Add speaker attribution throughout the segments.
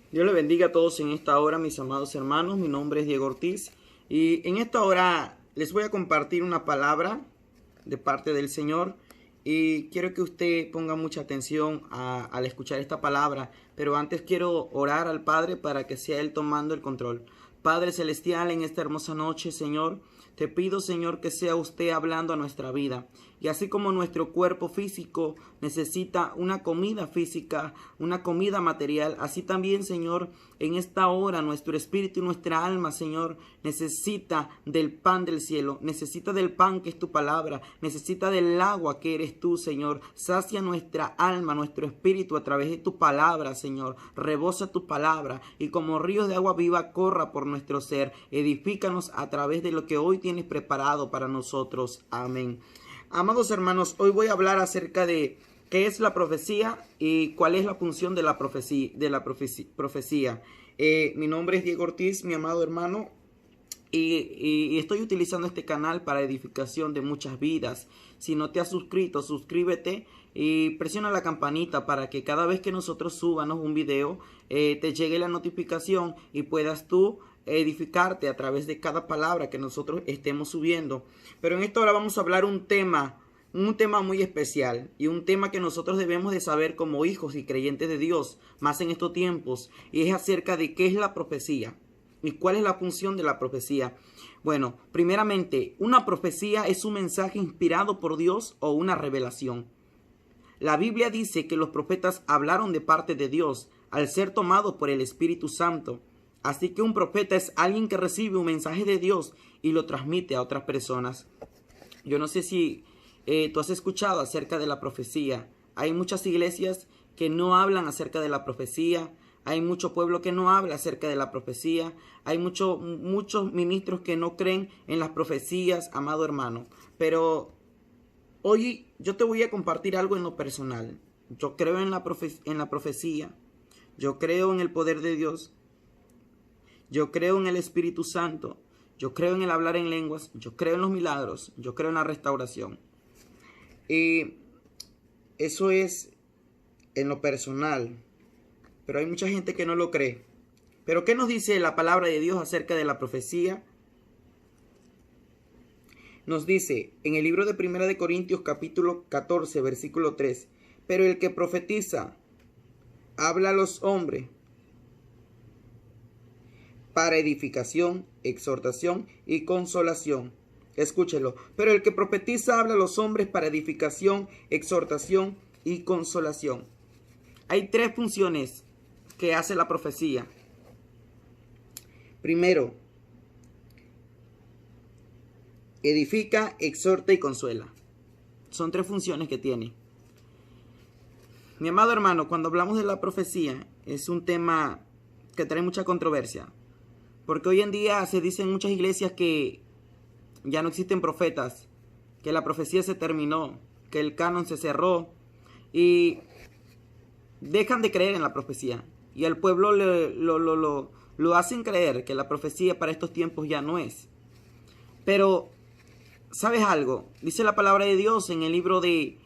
Speaker 1: Dios le bendiga a todos en esta hora, mis amados hermanos. Mi nombre es Diego Ortiz y en esta hora les voy a compartir una palabra de parte del Señor y quiero que usted ponga mucha atención al escuchar esta palabra, pero antes quiero orar al Padre para que sea Él tomando el control. Padre Celestial, en esta hermosa noche, Señor, te pido, Señor, que sea usted hablando a nuestra vida. Y así como nuestro cuerpo físico necesita una comida física, una comida material, así también, Señor, en esta hora nuestro espíritu y nuestra alma, Señor, necesita del pan del cielo, necesita del pan que es tu palabra, necesita del agua que eres tú, Señor. Sacia nuestra alma, nuestro espíritu a través de tu palabra, Señor. Rebosa tu palabra y como ríos de agua viva corra por nuestro ser. Edifícanos a través de lo que hoy tienes preparado para nosotros. Amén. Amados hermanos, hoy voy a hablar acerca de qué es la profecía y cuál es la función de la profecía. Mi nombre es Diego Ortiz, mi amado hermano, y estoy utilizando este canal para edificación de muchas vidas. Si no te has suscrito, suscríbete y presiona la campanita para que cada vez que nosotros subamos un video te llegue la notificación y puedas tú edificarte a través de cada palabra que nosotros estemos subiendo. Pero en esta hora vamos a hablar un tema muy especial y un tema que nosotros debemos de saber como hijos y creyentes de Dios, más en estos tiempos, y es acerca de qué es la profecía y cuál es la función de la profecía. Bueno, primeramente, una profecía es un mensaje inspirado por Dios o una revelación. La Biblia dice que los profetas hablaron de parte de Dios al ser tomados por el Espíritu Santo. Así que un profeta es alguien que recibe un mensaje de Dios y lo transmite a otras personas. Yo no sé si tú has escuchado acerca de la profecía. Hay muchas iglesias que no hablan acerca de la profecía. Hay mucho pueblo que no habla acerca de la profecía. Hay muchos ministros que no creen en las profecías, amado hermano. Pero hoy yo te voy a compartir algo en lo personal. Yo creo en la profecía. Yo creo en el poder de Dios. Yo creo en el Espíritu Santo, yo creo en el hablar en lenguas, yo creo en los milagros, yo creo en la restauración. Y eso es en lo personal, pero hay mucha gente que no lo cree. Pero ¿qué nos dice la palabra de Dios acerca de la profecía? Nos dice en el libro de 1 Corintios capítulo 14, versículo 3, pero el que profetiza habla a los hombres para edificación, exhortación y consolación. Escúchelo. Pero el que profetiza habla a los hombres para edificación, exhortación y consolación. Hay tres funciones que hace la profecía. Primero, edifica, exhorta y consuela. Son tres funciones que tiene. Mi amado hermano, cuando hablamos de la profecía, es un tema que trae mucha controversia. Porque hoy en día se dice en muchas iglesias que ya no existen profetas, que la profecía se terminó, que el canon se cerró y dejan de creer en la profecía. Y al pueblo lo hacen creer que la profecía para estos tiempos ya no es. Pero, ¿sabes algo? Dice la palabra de Dios en el libro de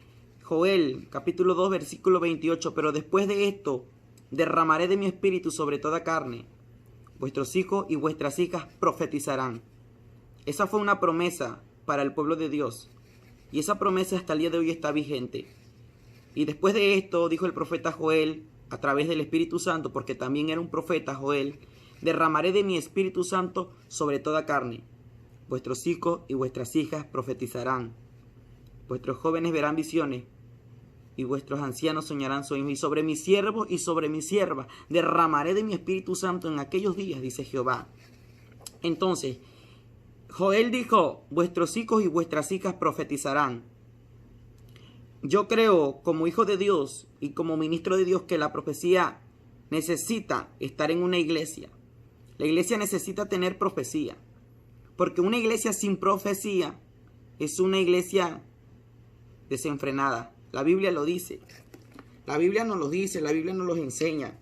Speaker 1: Joel, capítulo 2, versículo 28. Pero después de esto, derramaré de mi espíritu sobre toda carne. Vuestros hijos y vuestras hijas profetizarán. Esa fue una promesa para el pueblo de Dios. Y esa promesa hasta el día de hoy está vigente. Y después de esto, dijo el profeta Joel, a través del Espíritu Santo, porque también era un profeta Joel, derramaré de mi Espíritu Santo sobre toda carne. Vuestros hijos y vuestras hijas profetizarán. Vuestros jóvenes verán visiones. Y vuestros ancianos soñarán sueños, y sobre mis siervos y sobre mis siervas derramaré de mi Espíritu Santo en aquellos días, dice Jehová. Entonces, Joel dijo, vuestros hijos y vuestras hijas profetizarán. Yo creo, como hijo de Dios y como ministro de Dios, que la profecía necesita estar en una iglesia. La iglesia necesita tener profecía, porque una iglesia sin profecía es una iglesia desenfrenada. La Biblia lo dice. La Biblia nos lo dice, la Biblia nos lo enseña.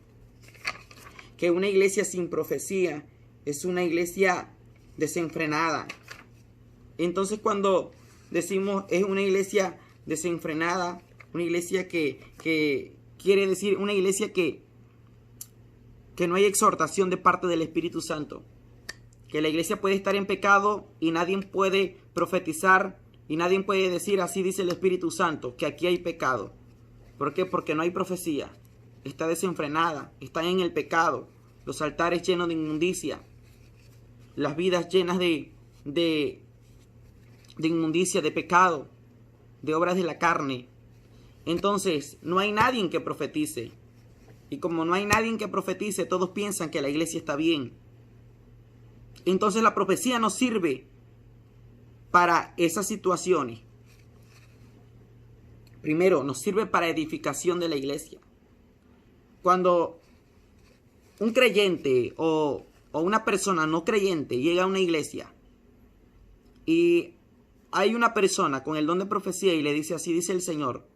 Speaker 1: Que una iglesia sin profecía es una iglesia desenfrenada. Entonces cuando decimos es una iglesia desenfrenada, una iglesia que quiere decir una iglesia que que no hay exhortación de parte del Espíritu Santo. Que la iglesia puede estar en pecado y nadie puede profetizar y nadie puede decir, así dice el Espíritu Santo, que aquí hay pecado. ¿Por qué? Porque no hay profecía. Está desenfrenada, está en el pecado. Los altares llenos de inmundicia. Las vidas llenas de inmundicia, de pecado, de obras de la carne. Entonces, no hay nadie que profetice. Y como no hay nadie que profetice, todos piensan que la iglesia está bien. Entonces la profecía no sirve para esas situaciones. Primero, nos sirve para edificación de la iglesia. Cuando un creyente o una persona no creyente llega a una iglesia y hay una persona con el don de profecía y le dice, así dice el Señor,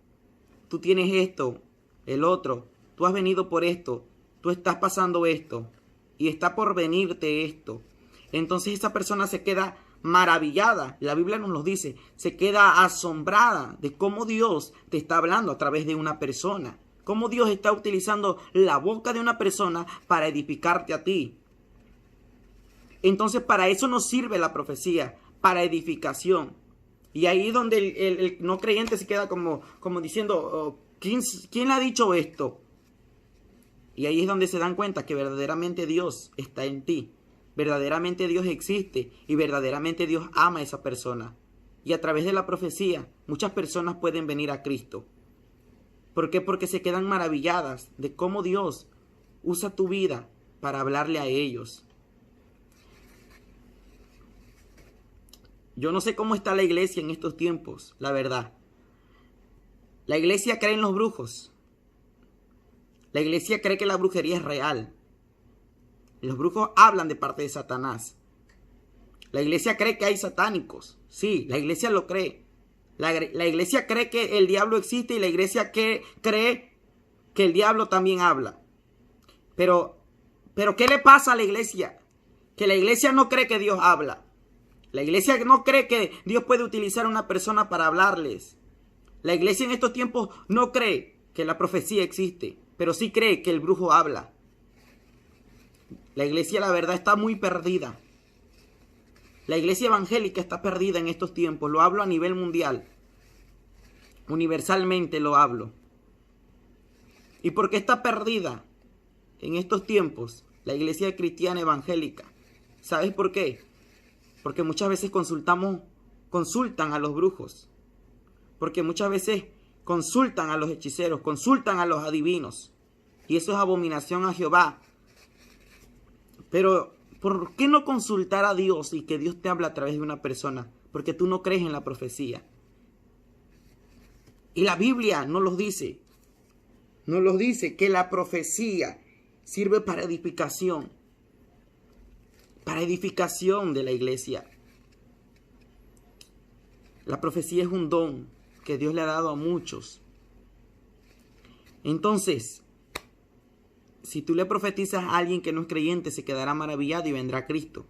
Speaker 1: tú tienes esto, el otro, tú has venido por esto, tú estás pasando esto y está por venirte esto. Entonces esa persona se queda maravillada, la Biblia nos lo dice, se queda asombrada de cómo Dios te está hablando a través de una persona, cómo Dios está utilizando la boca de una persona para edificarte a ti. Entonces para eso nos sirve la profecía, para edificación. Y ahí es donde el no creyente se queda como diciendo, oh, ¿quién le ha dicho esto? Y ahí es donde se dan cuenta que verdaderamente Dios está en ti. Verdaderamente Dios existe y verdaderamente Dios ama a esa persona. Y a través de la profecía, muchas personas pueden venir a Cristo. ¿Por qué? Porque se quedan maravilladas de cómo Dios usa tu vida para hablarle a ellos. Yo no sé cómo está la iglesia en estos tiempos, la verdad. La iglesia cree en los brujos. La iglesia cree que la brujería es real. Los brujos hablan de parte de Satanás. La iglesia cree que hay satánicos. Sí, la iglesia lo cree. La iglesia cree que el diablo existe y la iglesia cree que el diablo también habla. Pero ¿qué le pasa a la iglesia? Que la iglesia no cree que Dios habla. La iglesia no cree que Dios puede utilizar a una persona para hablarles. La iglesia en estos tiempos no cree que la profecía existe, pero sí cree que el brujo habla. La iglesia, la verdad, está muy perdida. La iglesia evangélica está perdida en estos tiempos. Lo hablo a nivel mundial. Universalmente lo hablo. ¿Y por qué está perdida en estos tiempos la iglesia cristiana evangélica? ¿Sabes por qué? Porque muchas veces consultan a los brujos. Porque muchas veces consultan a los hechiceros, consultan a los adivinos. Y eso es abominación a Jehová. Pero, ¿por qué no consultar a Dios y que Dios te hable a través de una persona? Porque tú no crees en la profecía. Y la Biblia nos los dice. Nos los dice que la profecía sirve para edificación. Para edificación de la iglesia. La profecía es un don que Dios le ha dado a muchos. Entonces, si tú le profetizas a alguien que no es creyente, se quedará maravillado y vendrá Cristo.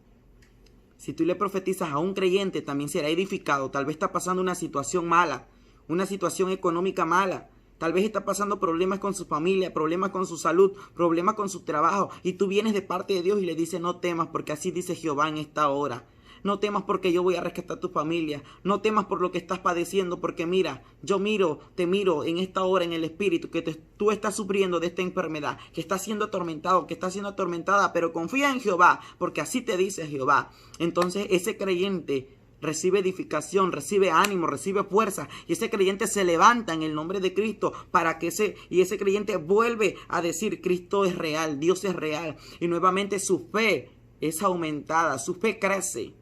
Speaker 1: Si tú le profetizas a un creyente, también será edificado. Tal vez está pasando una situación mala, una situación económica mala. Tal vez está pasando problemas con su familia, problemas con su salud, problemas con su trabajo. Y tú vienes de parte de Dios y le dices, no temas porque así dice Jehová en esta hora. No temas porque yo voy a rescatar tu familia. No temas por lo que estás padeciendo porque mira, te miro en esta hora en el espíritu que tú estás sufriendo de esta enfermedad, que estás siendo atormentado, que estás siendo atormentada, pero confía en Jehová porque así te dice Jehová. Entonces ese creyente recibe edificación, recibe ánimo, recibe fuerza y ese creyente se levanta en el nombre de Cristo para que ese creyente vuelve a decir Cristo es real, Dios es real y nuevamente su fe es aumentada, su fe crece.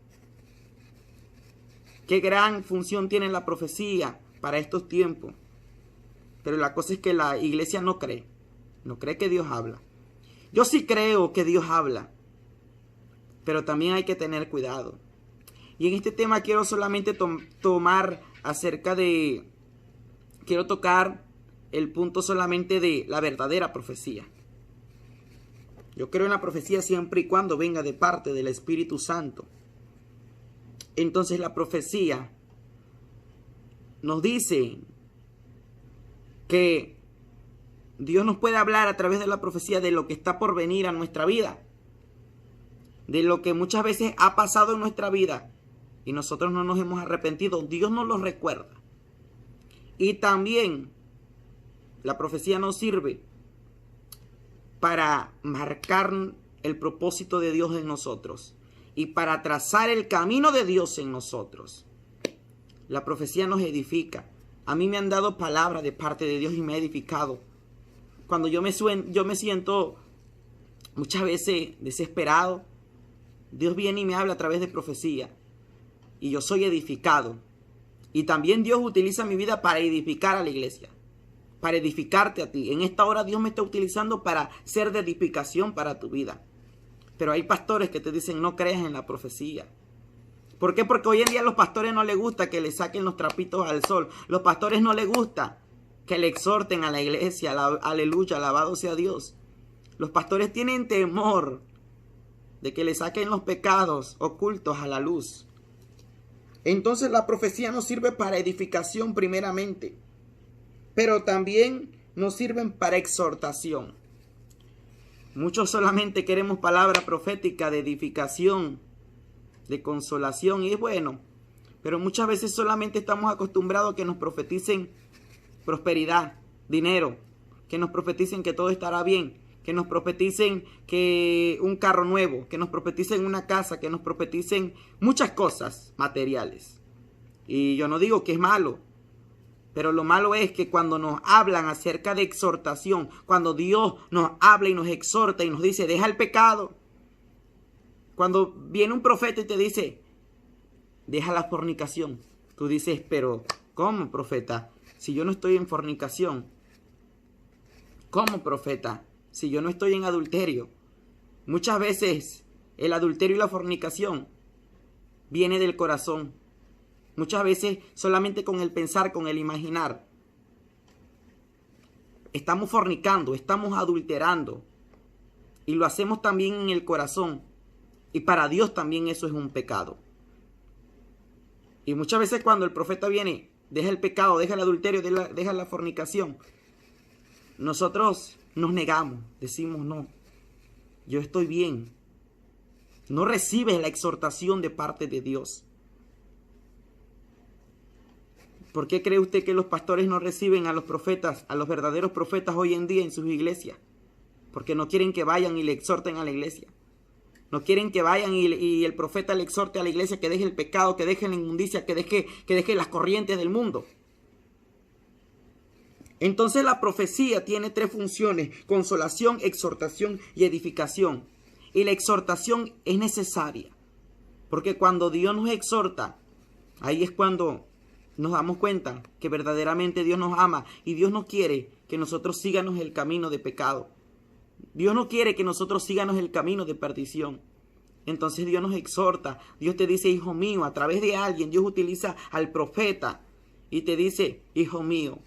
Speaker 1: Qué gran función tiene la profecía para estos tiempos. Pero la cosa es que la iglesia no cree que Dios habla. Yo sí creo que Dios habla, pero también hay que tener cuidado. Y en este tema quiero solamente quiero tocar el punto solamente de la verdadera profecía. Yo creo en la profecía siempre y cuando venga de parte del Espíritu Santo. Entonces la profecía nos dice que Dios nos puede hablar a través de la profecía de lo que está por venir a nuestra vida, de lo que muchas veces ha pasado en nuestra vida y nosotros no nos hemos arrepentido. Dios nos lo recuerda. Y también la profecía nos sirve para marcar el propósito de Dios en nosotros y para trazar el camino de Dios en nosotros. La profecía nos edifica. A mí me han dado palabras de parte de Dios y me ha edificado. Cuando yo me siento muchas veces desesperado, Dios viene y me habla a través de profecía y yo soy edificado. Y también Dios utiliza mi vida para edificar a la iglesia, para edificarte a ti. En esta hora Dios me está utilizando para ser de edificación para tu vida. Pero hay pastores que te dicen no creas en la profecía. ¿Por qué? Porque hoy en día a los pastores no les gusta que le saquen los trapitos al sol. Los pastores no les gusta que le exhorten a la iglesia. Aleluya, alabado sea Dios. Los pastores tienen temor de que le saquen los pecados ocultos a la luz. Entonces la profecía nos sirve para edificación primeramente, pero también nos sirven para exhortación. Muchos solamente queremos palabra profética de edificación, de consolación, y es bueno, pero muchas veces solamente estamos acostumbrados a que nos profeticen prosperidad, dinero, que nos profeticen que todo estará bien, que nos profeticen que un carro nuevo, que nos profeticen una casa, que nos profeticen muchas cosas materiales. Y yo no digo que es malo, pero lo malo es que cuando nos hablan acerca de exhortación, cuando Dios nos habla y nos exhorta y nos dice, deja el pecado. Cuando viene un profeta y te dice, deja la fornicación. Tú dices, pero ¿cómo, profeta? Si yo no estoy en fornicación. ¿Cómo, profeta? Si yo no estoy en adulterio. Muchas veces el adulterio y la fornicación viene del corazón. Muchas veces solamente con el pensar, con el imaginar. Estamos fornicando, estamos adulterando. Y lo hacemos también en el corazón. Y para Dios también eso es un pecado. Y muchas veces cuando el profeta viene, deja el pecado, deja el adulterio, deja la fornicación, nosotros nos negamos, decimos no, yo estoy bien. No recibes la exhortación de parte de Dios. ¿Por qué cree usted que los pastores no reciben a los profetas, a los verdaderos profetas hoy en día en sus iglesias? Porque no quieren que vayan y le exhorten a la iglesia. No quieren que vayan y el profeta le exhorte a la iglesia que deje el pecado, que deje la inmundicia, que deje las corrientes del mundo. Entonces la profecía tiene tres funciones: consolación, exhortación y edificación. Y la exhortación es necesaria, porque cuando Dios nos exhorta, ahí es cuando nos damos cuenta que verdaderamente Dios nos ama y Dios no quiere que nosotros sigamos el camino de pecado. Dios no quiere que nosotros sigamos el camino de perdición. Entonces Dios nos exhorta. Dios te dice, hijo mío, a través de alguien. Dios utiliza al profeta y te dice, hijo mío,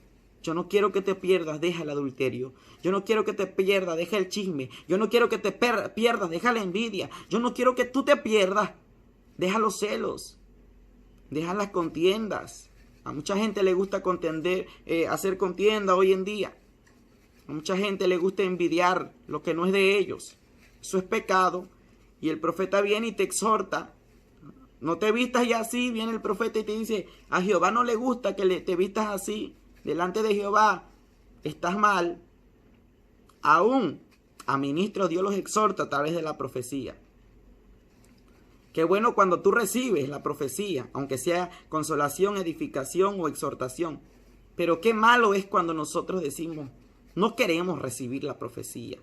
Speaker 1: yo no quiero que te pierdas, deja el adulterio. Yo no quiero que te pierdas, deja el chisme. Yo no quiero que te pierdas, deja la envidia. Yo no quiero que tú te pierdas, deja los celos, deja las contiendas. A mucha gente le gusta contender, hacer contienda hoy en día. A mucha gente le gusta envidiar lo que no es de ellos. Eso es pecado. Y el profeta viene y te exhorta. No te vistas ya así. Viene el profeta y te dice, a Jehová no le gusta que te vistas así. Delante de Jehová estás mal. Aún a ministros Dios los exhorta a través de la profecía. Qué bueno cuando tú recibes la profecía, aunque sea consolación, edificación o exhortación. Pero qué malo es cuando nosotros decimos, no queremos recibir la profecía.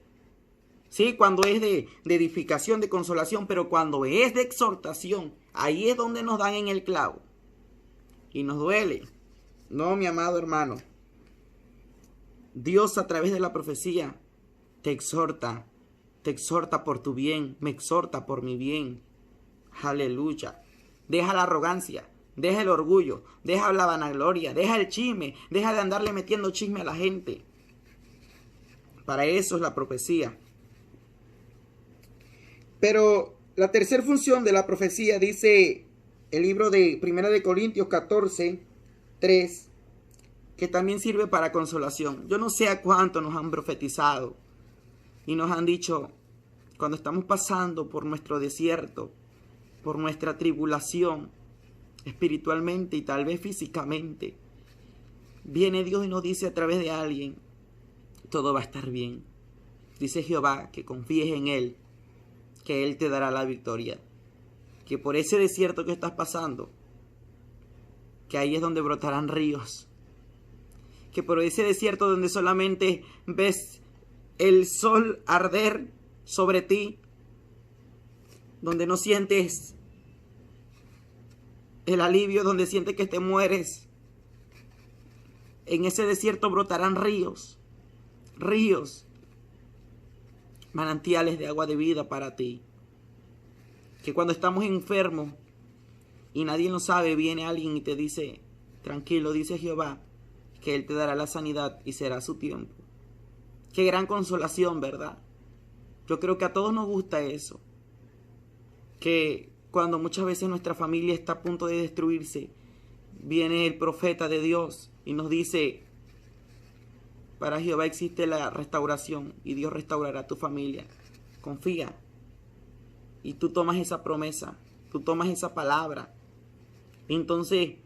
Speaker 1: Sí, cuando es de edificación, de consolación, pero cuando es de exhortación, ahí es donde nos dan en el clavo. Y nos duele. No, mi amado hermano. Dios a través de la profecía te exhorta por tu bien, me exhorta por mi bien. Aleluya. Deja la arrogancia, deja el orgullo, deja la vanagloria, deja el chisme, deja de andarle metiendo chisme a la gente. Para eso es la profecía. Pero la tercera función de la profecía, dice el libro de 1 de Corintios 14, 3, que también sirve para consolación. Yo no sé a cuánto nos han profetizado y nos han dicho, cuando estamos pasando por nuestro desierto, por nuestra tribulación, espiritualmente y tal vez físicamente, viene Dios y nos dice a través de alguien, todo va a estar bien. Dice Jehová que confíes en Él, que Él te dará la victoria. Que por ese desierto que estás pasando, que ahí es donde brotarán ríos. Que por ese desierto donde solamente ves el sol arder sobre ti, donde no sientes el alivio, donde sientes que te mueres, en ese desierto brotarán ríos, ríos, manantiales de agua de vida para ti. Que cuando estamos enfermos y nadie lo sabe, viene alguien y te dice, tranquilo, dice Jehová, que Él te dará la sanidad y será su tiempo. Qué gran consolación, ¿verdad? Yo creo que a todos nos gusta eso. Que cuando muchas veces nuestra familia está a punto de destruirse, viene el profeta de Dios y nos dice, para Jehová existe la restauración y Dios restaurará tu familia. Confía. Y tú tomas esa promesa, tú tomas esa palabra. Entonces,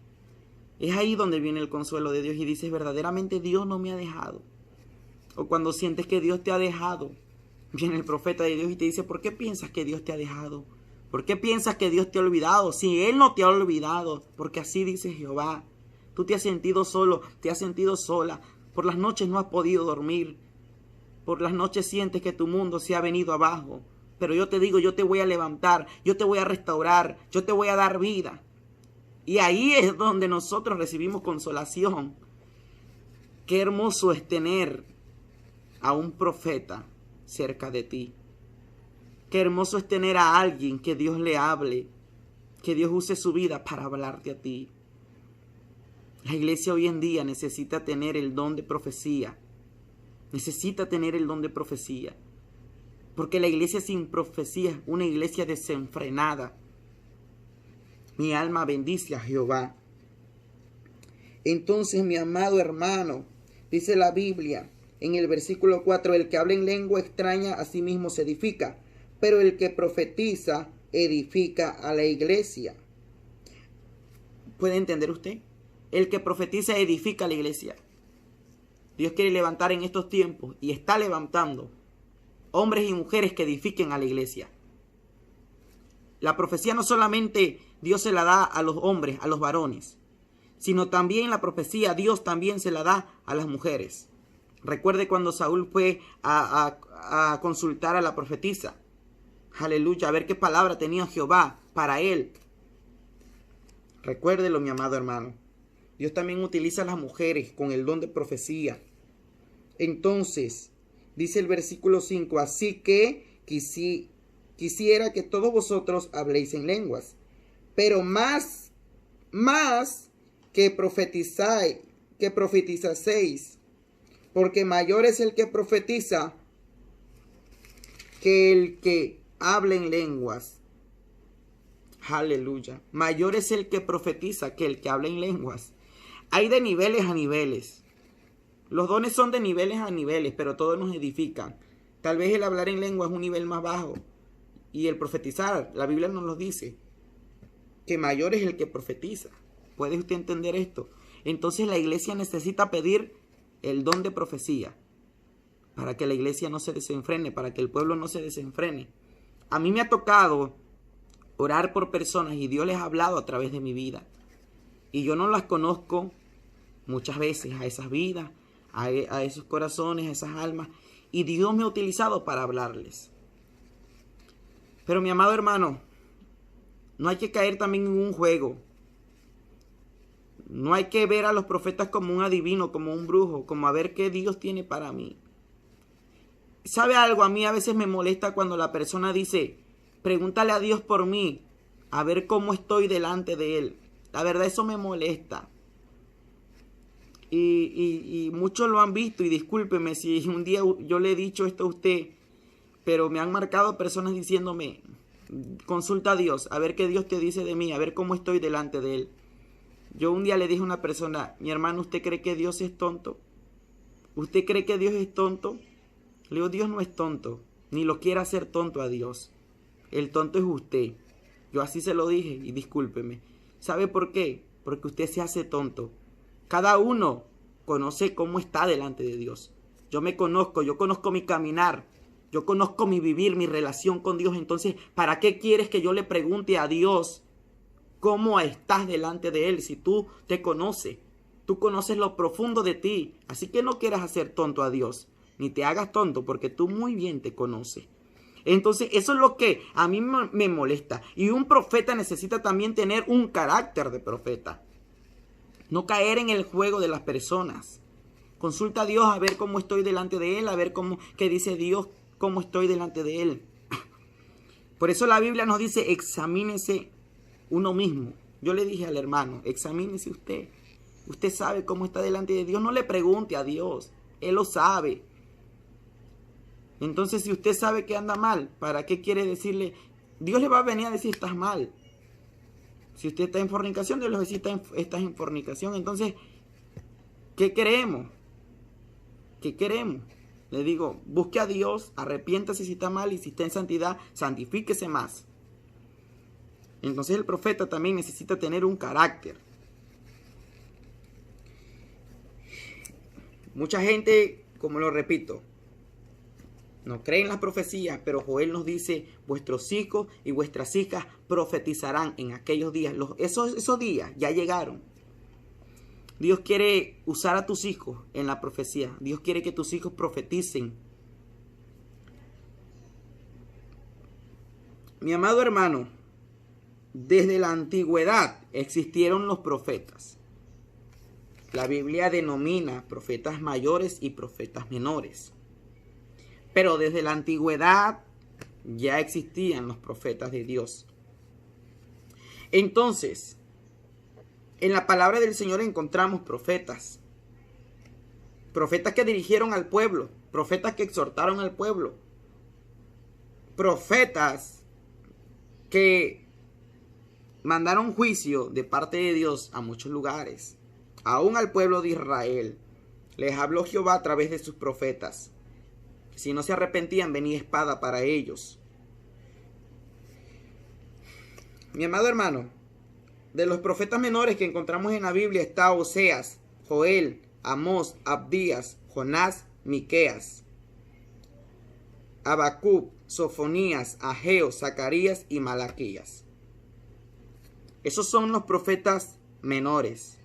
Speaker 1: es ahí donde viene el consuelo de Dios y dices, verdaderamente Dios no me ha dejado. O cuando sientes que Dios te ha dejado, viene el profeta de Dios y te dice, ¿por qué piensas que Dios te ha dejado? ¿Por qué piensas que Dios te ha olvidado? Si Él no te ha olvidado, porque así dice Jehová. Tú te has sentido solo, te has sentido sola. Por las noches no has podido dormir. Por las noches sientes que tu mundo se ha venido abajo. Pero yo te digo, yo te voy a levantar, yo te voy a restaurar, yo te voy a dar vida. Y ahí es donde nosotros recibimos consolación. Qué hermoso es tener a un profeta cerca de ti. Qué hermoso es tener a alguien que Dios le hable, que Dios use su vida para hablarte a ti. La iglesia hoy en día necesita tener el don de profecía. Necesita tener el don de profecía. Porque la iglesia sin profecía es una iglesia desenfrenada. Mi alma bendice a Jehová. Entonces, mi amado hermano, dice la Biblia en el versículo 4, el que habla en lengua extraña a sí mismo se edifica, pero el que profetiza edifica a la iglesia. ¿Puede entender usted? El que profetiza edifica a la iglesia. Dios quiere levantar en estos tiempos y está levantando hombres y mujeres que edifiquen a la iglesia. La profecía no solamente Dios se la da a los hombres, a los varones, sino también la profecía Dios también se la da a las mujeres. Recuerde cuando Saúl fue a consultar a la profetisa. Aleluya, a ver qué palabra tenía Jehová para él. Recuérdelo, mi amado hermano. Dios también utiliza a las mujeres con el don de profecía. Entonces, dice el versículo 5, así que quisiera que todos vosotros habléis en lenguas, pero más que profetizaseis, porque mayor es el que profetiza que el que habla en lenguas. Aleluya. Mayor es el que profetiza que el que habla en lenguas. Hay de niveles a niveles. Los dones son de niveles a niveles, pero todos nos edifican. Tal vez el hablar en lengua es un nivel más bajo. Y el profetizar, la Biblia nos lo dice, que mayor es el que profetiza. ¿Puede usted entender esto? Entonces la iglesia necesita pedir el don de profecía para que la iglesia no se desenfrene, para que el pueblo no se desenfrene. A mí me ha tocado orar por personas y Dios les ha hablado a través de mi vida. Y yo no las conozco muchas veces a esas vidas, a esos corazones, a esas almas. Y Dios me ha utilizado para hablarles. Pero mi amado hermano, no hay que caer también en un juego. No hay que ver a los profetas como un adivino, como un brujo, como a ver qué Dios tiene para mí. ¿Sabe algo? A mí a veces me molesta cuando la persona dice, pregúntale a Dios por mí, a ver cómo estoy delante de Él. La verdad, eso me molesta. Y muchos lo han visto, y discúlpeme si un día yo le he dicho esto a usted, pero me han marcado personas diciéndome, consulta a Dios, a ver qué Dios te dice de mí, a ver cómo estoy delante de Él. Yo un día le dije a una persona, mi hermano, ¿usted cree que Dios es tonto? ¿Usted cree que Dios es tonto? Le digo, Dios no es tonto, ni lo quiere hacer tonto a Dios. El tonto es usted. Yo así se lo dije y discúlpeme. ¿Sabe por qué? Porque usted se hace tonto. Cada uno conoce cómo está delante de Dios. Yo me conozco, yo conozco mi caminar, yo conozco mi vivir, mi relación con Dios. Entonces, ¿para qué quieres que yo le pregunte a Dios cómo estás delante de Él si tú te conoces? Tú conoces lo profundo de ti. Así que no quieras hacer tonto a Dios, ni te hagas tonto, porque tú muy bien te conoces. Entonces, eso es lo que a mí me molesta. Y un profeta necesita también tener un carácter de profeta. No caer en el juego de las personas. Consulta a Dios a ver cómo estoy delante de Él, a ver qué dice Dios, cómo estoy delante de Él. Por eso la Biblia nos dice, examínese uno mismo. Yo le dije al hermano, examínese usted. Usted sabe cómo está delante de Dios. No le pregunte a Dios, Él lo sabe. Entonces, si usted sabe que anda mal, ¿para qué quiere decirle? Dios le va a venir a decir, estás mal. Si usted está en fornicación, Dios le va a decir, estás en fornicación. Entonces, ¿qué queremos? ¿Qué queremos? Le digo, busque a Dios, arrepiéntase si está mal y si está en santidad, santifíquese más. Entonces el profeta también necesita tener un carácter. Mucha gente, como lo repito, no cree en las profecías, pero Joel nos dice, vuestros hijos y vuestras hijas profetizarán en aquellos días. Esos días ya llegaron. Dios quiere usar a tus hijos en la profecía. Dios quiere que tus hijos profeticen. Mi amado hermano, desde la antigüedad existieron los profetas. La Biblia denomina profetas mayores y profetas menores. Pero desde la antigüedad ya existían los profetas de Dios. Entonces, en la palabra del Señor encontramos profetas. Profetas que dirigieron al pueblo. Profetas que exhortaron al pueblo. Profetas que mandaron juicio de parte de Dios a muchos lugares. Aún al pueblo de Israel. Les habló Jehová a través de sus profetas. Si no se arrepentían, venía espada para ellos. Mi amado hermano, de los profetas menores que encontramos en la Biblia está Oseas, Joel, Amós, Abdías, Jonás, Miqueas, Habacuc, Sofonías, Ageo, Zacarías y Malaquías. Esos son los profetas menores.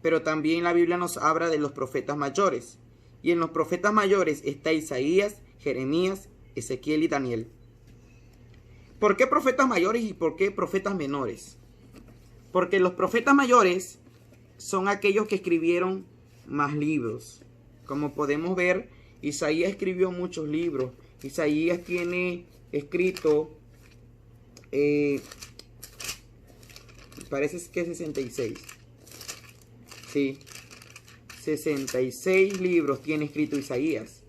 Speaker 1: Pero también la Biblia nos habla de los profetas mayores. Y en los profetas mayores está Isaías, Jeremías, Ezequiel y Daniel. ¿Por qué profetas mayores y por qué profetas menores? Porque los profetas mayores son aquellos que escribieron más libros. Como podemos ver, Isaías escribió muchos libros. Isaías tiene escrito, parece que 66. Sí, 66 libros tiene escrito Isaías.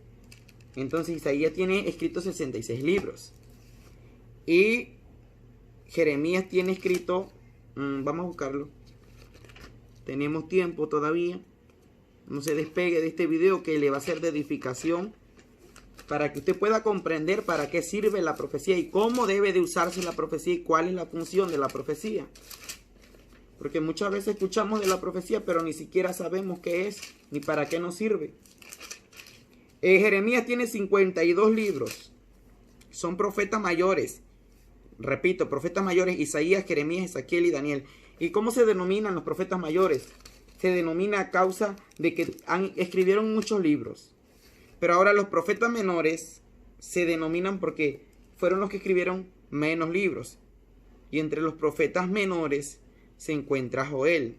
Speaker 1: Entonces Isaías tiene escrito 66 libros. Y Jeremías tiene escrito, vamos a buscarlo. Tenemos tiempo todavía. No se despegue de este video que le va a ser de edificación para que usted pueda comprender para qué sirve la profecía y cómo debe de usarse la profecía y cuál es la función de la profecía. Porque muchas veces escuchamos de la profecía, pero ni siquiera sabemos qué es ni para qué nos sirve. Jeremías tiene 52 libros. Son profetas mayores. Repito, profetas mayores, Isaías, Jeremías, Ezequiel y Daniel. ¿Y cómo se denominan los profetas mayores? Se denomina a causa de que escribieron muchos libros. Pero ahora los profetas menores se denominan porque fueron los que escribieron menos libros. Y entre los profetas menores se encuentra Joel.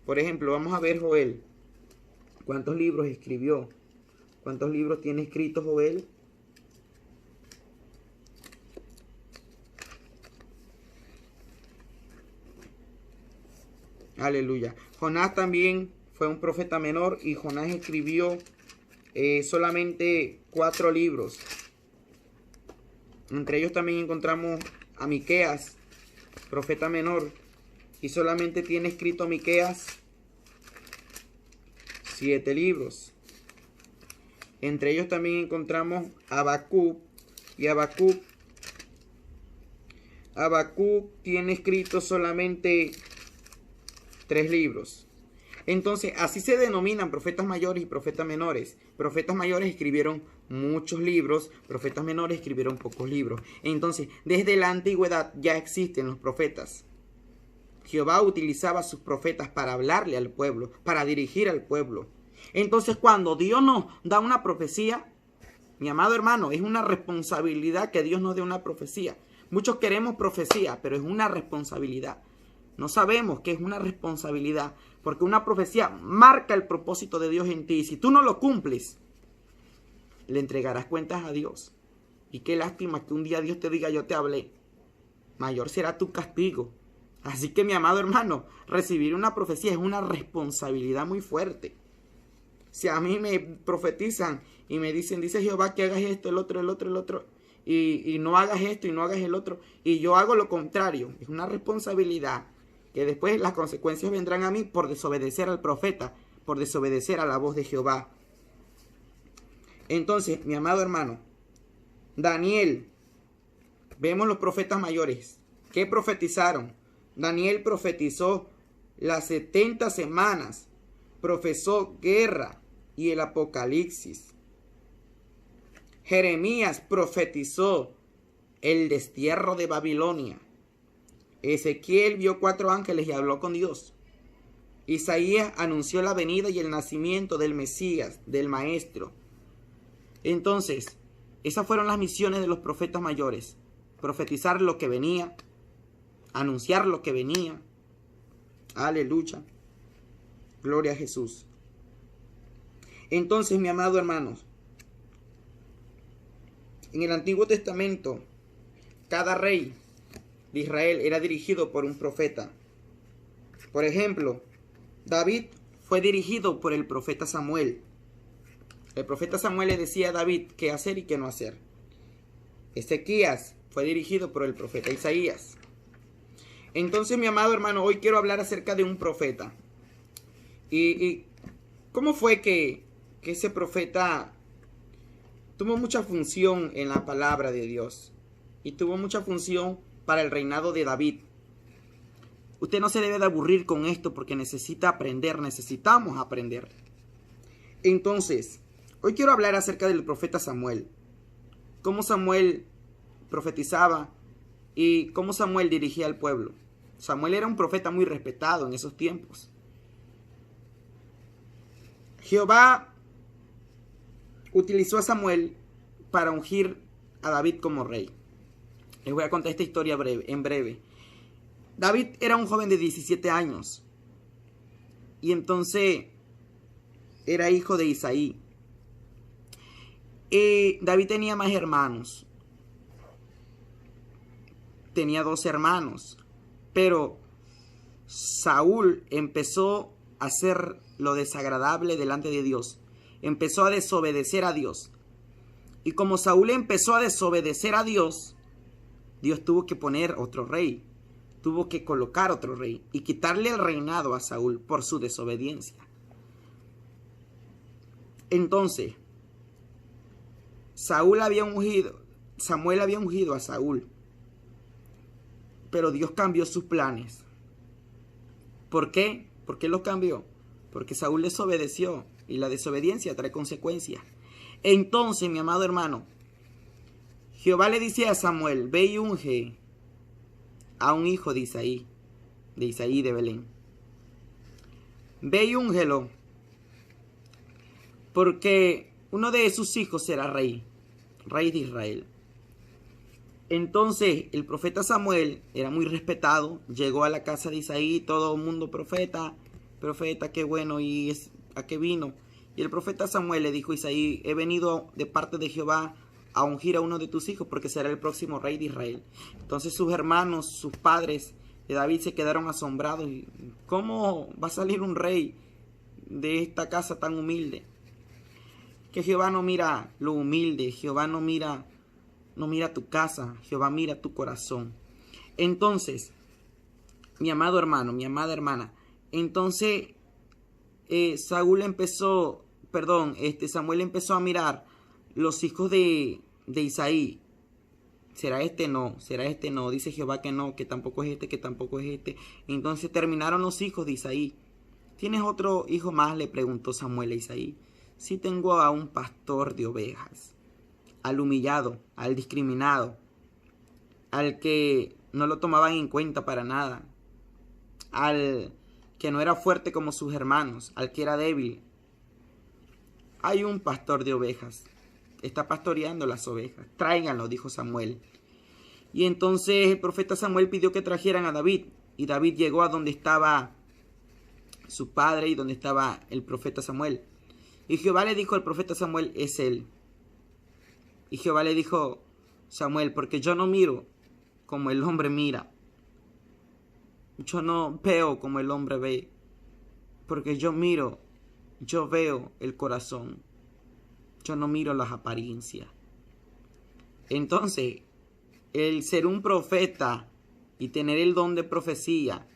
Speaker 1: Por ejemplo, vamos a ver Joel. ¿Cuántos libros escribió? ¿Cuántos libros tiene escrito Joel? Aleluya. Jonás también fue un profeta menor y Jonás escribió solamente 4 libros. Entre ellos también encontramos a Miqueas, profeta menor. y solamente tiene escrito Miqueas 7 libros. Entre ellos también encontramos Habacuc, y Habacuc tiene escrito solamente 3 libros. Entonces, así se denominan profetas mayores y profetas menores. Profetas mayores escribieron muchos libros, profetas menores escribieron pocos libros. Entonces, desde la antigüedad ya existen los profetas. Jehová utilizaba a sus profetas para hablarle al pueblo, para dirigir al pueblo. Entonces, cuando Dios nos da una profecía, mi amado hermano, es una responsabilidad que Dios nos dé una profecía. Muchos queremos profecía, pero es una responsabilidad. No sabemos qué es una responsabilidad, porque una profecía marca el propósito de Dios en ti. Y si tú no lo cumples, le entregarás cuentas a Dios. Y qué lástima que un día Dios te diga, yo te hablé. Mayor será tu castigo. Así que, mi amado hermano, recibir una profecía es una responsabilidad muy fuerte. Si a mí me profetizan y me dicen, dice Jehová que hagas esto, el otro, y no hagas esto y no hagas el otro, y yo hago lo contrario, es una responsabilidad que después las consecuencias vendrán a mí por desobedecer al profeta, por desobedecer a la voz de Jehová. Entonces, mi amado hermano, Daniel, vemos los profetas mayores. ¿Qué profetizaron? Daniel profetizó las 70 semanas, profesó guerra y el apocalipsis. Jeremías profetizó el destierro de Babilonia. Ezequiel vio 4 ángeles y habló con Dios. Isaías anunció la venida y el nacimiento del Mesías, del Maestro. Entonces, esas fueron las misiones de los profetas mayores. Profetizar lo que venía, anunciar lo que venía. Aleluya. Gloria a Jesús. Entonces, mi amado hermanos, en el Antiguo Testamento, cada rey de Israel era dirigido por un profeta. Por ejemplo, David fue dirigido por el profeta Samuel. El profeta Samuel le decía a David qué hacer y qué no hacer. Ezequías fue dirigido por el profeta Isaías. Entonces, mi amado hermano, hoy quiero hablar acerca de un profeta. Y cómo fue que ese profeta tuvo mucha función en la palabra de Dios. Y tuvo mucha función para el reinado de David. Usted no se debe de aburrir con esto porque necesita aprender, necesitamos aprender. Entonces, hoy quiero hablar acerca del profeta Samuel. Cómo Samuel profetizaba y cómo Samuel dirigía al pueblo. Samuel era un profeta muy respetado en esos tiempos. Jehová utilizó a Samuel para ungir a David como rey. Les voy a contar esta historia en breve. David era un joven de 17 años. Y entonces era hijo de Isaí. Y David tenía más hermanos. Tenía 2 hermanos. Pero Saúl empezó a hacer lo desagradable delante de Dios. Empezó a desobedecer a Dios. Y como Saúl empezó a desobedecer a Dios, Dios tuvo que poner otro rey. Tuvo que colocar otro rey y quitarle el reinado a Saúl por su desobediencia. Entonces, Samuel había ungido a Saúl. Pero Dios cambió sus planes. ¿Por qué? ¿Por qué los cambió? Porque Saúl desobedeció y la desobediencia trae consecuencias. Entonces, mi amado hermano, Jehová le dice a Samuel, ve y unge a un hijo de Isaí de Belén. Ve y úngelo, porque uno de sus hijos será rey de Israel. Entonces el profeta Samuel era muy respetado, llegó a la casa de Isaí, todo el mundo profeta, qué bueno, y ¿a qué vino? Y el profeta Samuel le dijo a Isaí, he venido de parte de Jehová a ungir a uno de tus hijos porque será el próximo rey de Israel. Entonces sus hermanos, sus padres de David se quedaron asombrados. ¿Cómo va a salir un rey de esta casa tan humilde? Que Jehová no mira lo humilde, Jehová no mira tu casa, Jehová mira tu corazón. Entonces, mi amado hermano, mi amada hermana. Entonces, Samuel empezó a mirar los hijos de Isaí. ¿Será este? No, será este no. Dice Jehová que no, que tampoco es este, que tampoco es este. Entonces terminaron los hijos de Isaí. ¿Tienes otro hijo más?, le preguntó Samuel a Isaí. Sí, tengo a un pastor de ovejas. Al humillado, al discriminado, al que no lo tomaban en cuenta para nada, al que no era fuerte como sus hermanos, al que era débil. Hay un pastor de ovejas, está pastoreando las ovejas. Tráiganlo, dijo Samuel. Y entonces el profeta Samuel pidió que trajeran a David. Y David llegó a donde estaba su padre y donde estaba el profeta Samuel. Y Jehová le dijo al profeta Samuel: es él. Y Jehová le dijo: Samuel, porque yo no miro como el hombre mira. Yo no veo como el hombre ve. Porque yo veo el corazón. Yo no miro las apariencias. Entonces, el ser un profeta y tener el don de profecía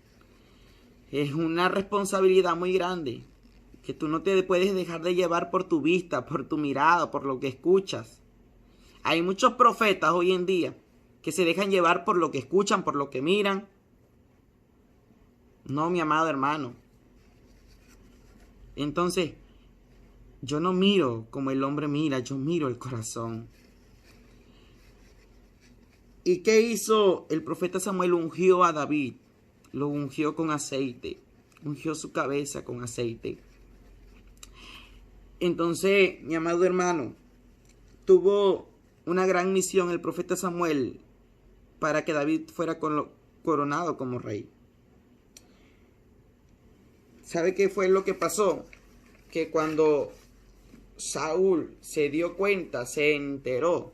Speaker 1: es una responsabilidad muy grande, que tú no te puedes dejar de llevar por tu vista, por tu mirada, por lo que escuchas. Hay muchos profetas hoy en día que se dejan llevar por lo que escuchan, por lo que miran. No, mi amado hermano. Entonces, yo no miro como el hombre mira, yo miro el corazón. ¿Y qué hizo el profeta Samuel? Ungió a David, lo ungió con aceite, ungió su cabeza con aceite. Entonces, mi amado hermano, tuvo una gran misión el profeta Samuel para que David fuera coronado como rey. ¿Sabe qué fue lo que pasó? Que cuando Saúl se dio cuenta, se enteró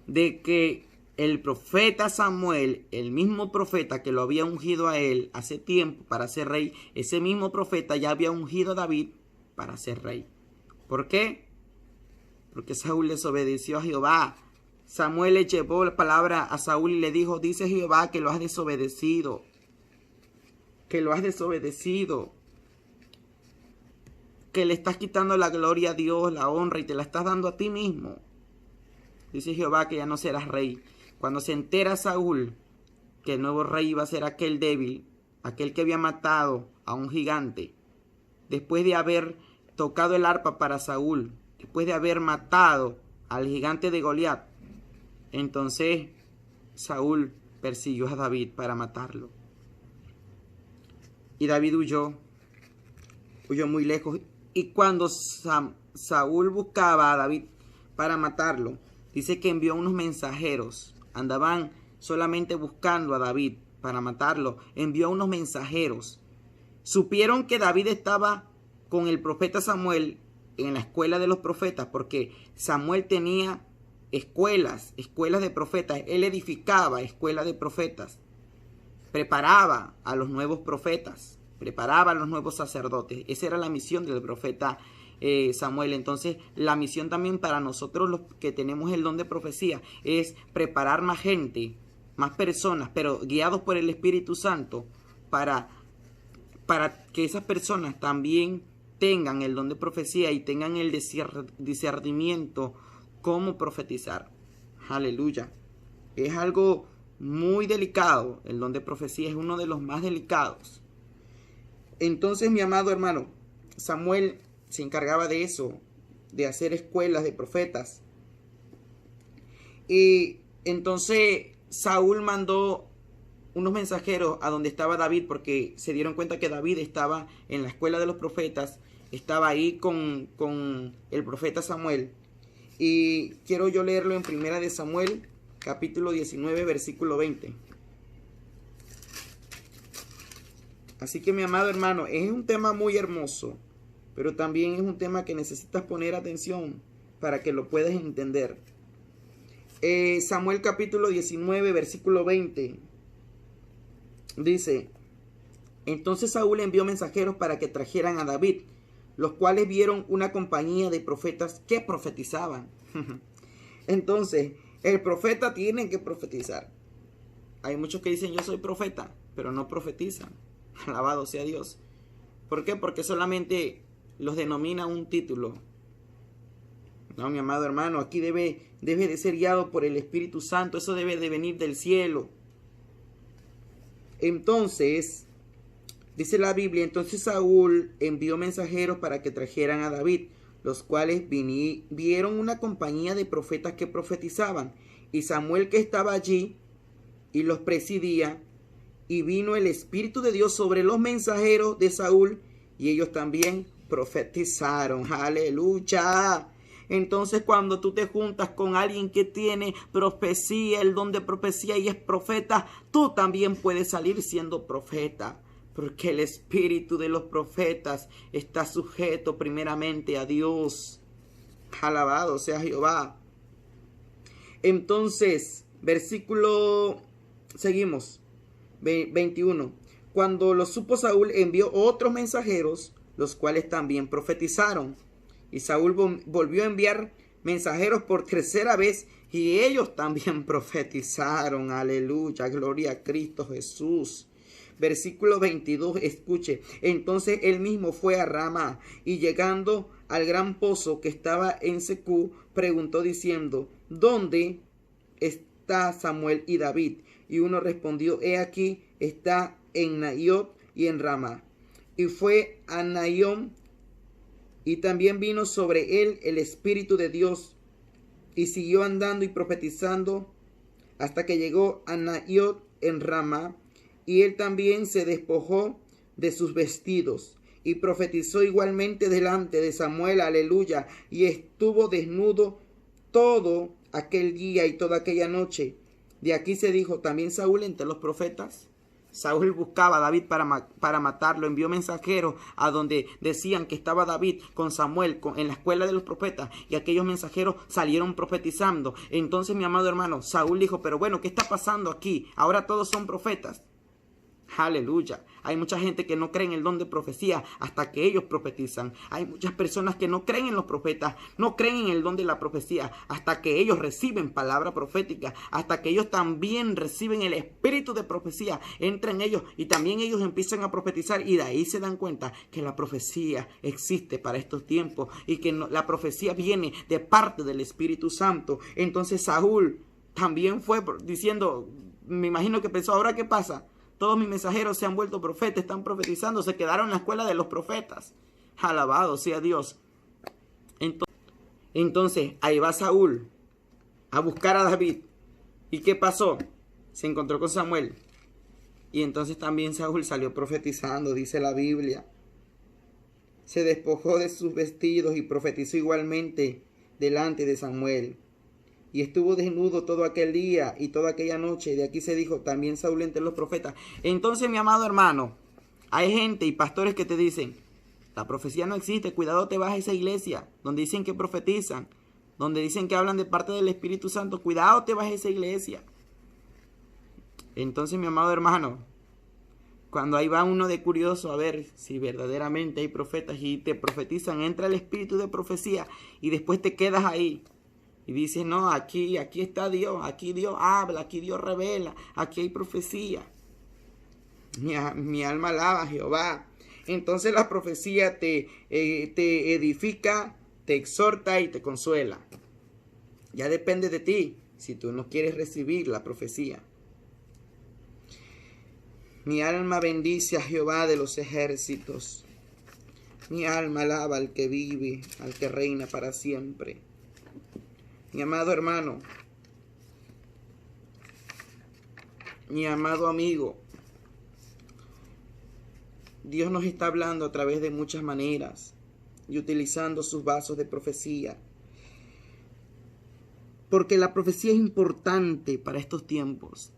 Speaker 1: de que el profeta Samuel, el mismo profeta que lo había ungido a él hace tiempo para ser rey, ese mismo profeta ya había ungido a David para ser rey. ¿Por qué? Porque Saúl desobedeció a Jehová. Samuel le llevó la palabra a Saúl y le dijo: dice Jehová que lo has desobedecido. Que lo has desobedecido. Que le estás quitando la gloria a Dios, la honra, y te la estás dando a ti mismo. Dice Jehová que ya no serás rey. Cuando se entera Saúl que el nuevo rey iba a ser aquel débil, aquel que había matado a un gigante, después de haber tocado el arpa para Saúl, después de haber matado al gigante de Goliat, entonces Saúl persiguió a David para matarlo. Y David huyó muy lejos. Y cuando Saúl buscaba a David para matarlo, dice que envió unos mensajeros. Andaban solamente buscando a David para matarlo. Envió unos mensajeros. Supieron que David estaba con el profeta Samuel en la escuela de los profetas, porque Samuel tenía escuelas de profetas. Él edificaba escuelas de profetas. Preparaba a los nuevos profetas. Preparaba a los nuevos sacerdotes. Esa era la misión del profeta Samuel. Entonces, la misión también para nosotros los que tenemos el don de profecía es preparar más gente, más personas, pero guiados por el Espíritu Santo, para que esas personas también tengan el don de profecía y tengan el discernimiento cómo profetizar. Aleluya. Es algo muy delicado. El don de profecía es uno de los más delicados. Entonces, mi amado hermano, Samuel se encargaba de eso, de hacer escuelas de profetas. Y entonces Saúl mandó unos mensajeros a donde estaba David, porque se dieron cuenta que David estaba en la escuela de los profetas, estaba ahí con el profeta Samuel. Y quiero yo leerlo en Primera de Samuel, capítulo 19, versículo 20. Así que, mi amado hermano, es un tema muy hermoso, pero también es un tema que necesitas poner atención para que lo puedas entender. Samuel capítulo 19, versículo 20. Dice: entonces Saúl envió mensajeros para que trajeran a David, los cuales vieron una compañía de profetas que profetizaban. Entonces, el profeta tiene que profetizar. Hay muchos que dicen: yo soy profeta. pero no profetizan. Alabado sea Dios. ¿Por qué? Porque solamente los denomina un título. No, mi amado hermano, aquí debe de ser guiado por el Espíritu Santo. Eso debe de venir del cielo. Entonces, dice la Biblia, entonces Saúl envió mensajeros para que trajeran a David, los cuales vieron una compañía de profetas que profetizaban, y Samuel, que estaba allí y los presidía, y vino el Espíritu de Dios sobre los mensajeros de Saúl, y ellos también profetizaron. ¡Aleluya! Entonces, cuando tú te juntas con alguien que tiene profecía, el don de profecía, y es profeta, tú también puedes salir siendo profeta, porque el espíritu de los profetas está sujeto primeramente a Dios. Alabado sea Jehová. Entonces, seguimos, 21. Cuando lo supo Saúl, envió otros mensajeros, los cuales también profetizaron. Y Saúl volvió a enviar mensajeros por tercera vez, y ellos también profetizaron. Aleluya, gloria a Cristo Jesús. Versículo 22, escuche. Entonces él mismo fue a Ramá, y llegando al gran pozo que estaba en Secú, preguntó diciendo: ¿dónde está Samuel y David? Y uno respondió: he aquí, está en Naiot y en Ramá. Y fue a Naiot, y también vino sobre él el Espíritu de Dios, y siguió andando y profetizando hasta que llegó a Naiot en Ramá. Y él también se despojó de sus vestidos y profetizó igualmente delante de Samuel. Aleluya. Y estuvo desnudo todo aquel día y toda aquella noche. De aquí se dijo también Saúl entre los profetas. Saúl buscaba a David para matarlo. Envió mensajeros a donde decían que estaba David con Samuel en la escuela de los profetas, y aquellos mensajeros salieron profetizando. Entonces, mi amado hermano, Saúl dijo: pero bueno, ¿qué está pasando aquí? Ahora todos son profetas. Aleluya. Hay mucha gente que no cree en el don de profecía hasta que ellos profetizan. Hay muchas personas que no creen en los profetas, no creen en el don de la profecía hasta que ellos reciben palabra profética, hasta que ellos también reciben el espíritu de profecía, entra en ellos y también ellos empiezan a profetizar, y de ahí se dan cuenta que la profecía existe para estos tiempos y que la profecía viene de parte del Espíritu Santo. Entonces Saúl también fue diciendo, me imagino que pensó: ¿ahora qué pasa? Todos mis mensajeros se han vuelto profetas, están profetizando, se quedaron en la escuela de los profetas. Alabado sea Dios. Entonces, ahí va Saúl a buscar a David. ¿Y qué pasó? Se encontró con Samuel. Y entonces también Saúl salió profetizando, dice la Biblia. Se despojó de sus vestidos y profetizó igualmente delante de Samuel. Y estuvo desnudo todo aquel día y toda aquella noche. De aquí se dijo también Saúl entre los profetas. Entonces, mi amado hermano, hay gente y pastores que te dicen: la profecía no existe, cuidado te vas a esa iglesia donde dicen que profetizan, donde dicen que hablan de parte del Espíritu Santo, cuidado te vas a esa iglesia. Entonces, mi amado hermano, cuando ahí va uno de curioso a ver si verdaderamente hay profetas y te profetizan, entra el espíritu de profecía y después te quedas ahí. Y dice: no, aquí está Dios, aquí Dios habla, aquí Dios revela, aquí hay profecía. Mi alma alaba a Jehová. Entonces la profecía te edifica, te exhorta y te consuela. Ya depende de ti si tú no quieres recibir la profecía. Mi alma bendice a Jehová de los ejércitos. Mi alma alaba al que vive, al que reina para siempre. Mi amado hermano, mi amado amigo, Dios nos está hablando a través de muchas maneras y utilizando sus vasos de profecía. Porque la profecía es importante para estos tiempos.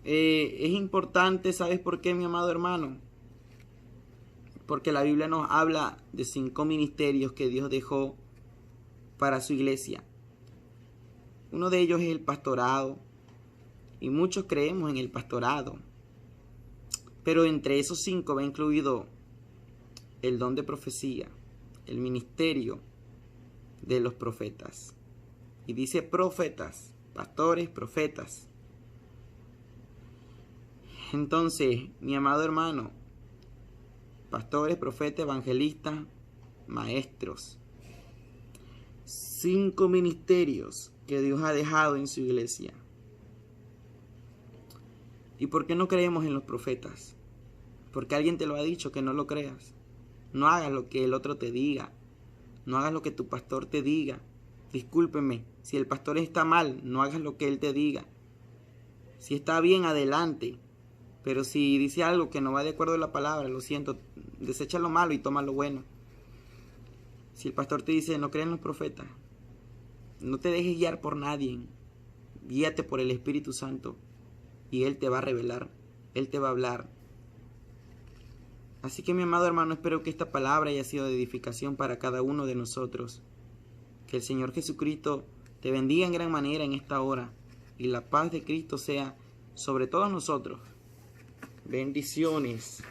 Speaker 1: Es importante, ¿sabes por qué, mi amado hermano? Porque la Biblia nos habla de 5 ministerios que Dios dejó para su iglesia. Uno de ellos es el pastorado. Y muchos creemos en el pastorado. Pero entre esos 5 va incluido el don de profecía, el ministerio de los profetas. Y dice profetas, pastores, profetas. Entonces, mi amado hermano, pastores, profetas, evangelistas, maestros, 5 ministerios que Dios ha dejado en su iglesia. ¿Y por qué no creemos en los profetas? Porque alguien te lo ha dicho, que no lo creas. No hagas lo que el otro te diga. No hagas lo que tu pastor te diga. Discúlpeme, si el pastor está mal, no hagas lo que él te diga. Si está bien, adelante. Pero si dice algo que no va de acuerdo a la palabra, lo siento, desecha lo malo y toma lo bueno. Si el pastor te dice, no crees en los profetas, no te dejes guiar por nadie. Guíate por el Espíritu Santo y Él te va a revelar, Él te va a hablar. Así que mi amado hermano, espero que esta palabra haya sido de edificación para cada uno de nosotros. Que el Señor Jesucristo te bendiga en gran manera en esta hora y la paz de Cristo sea sobre todos nosotros. Bendiciones.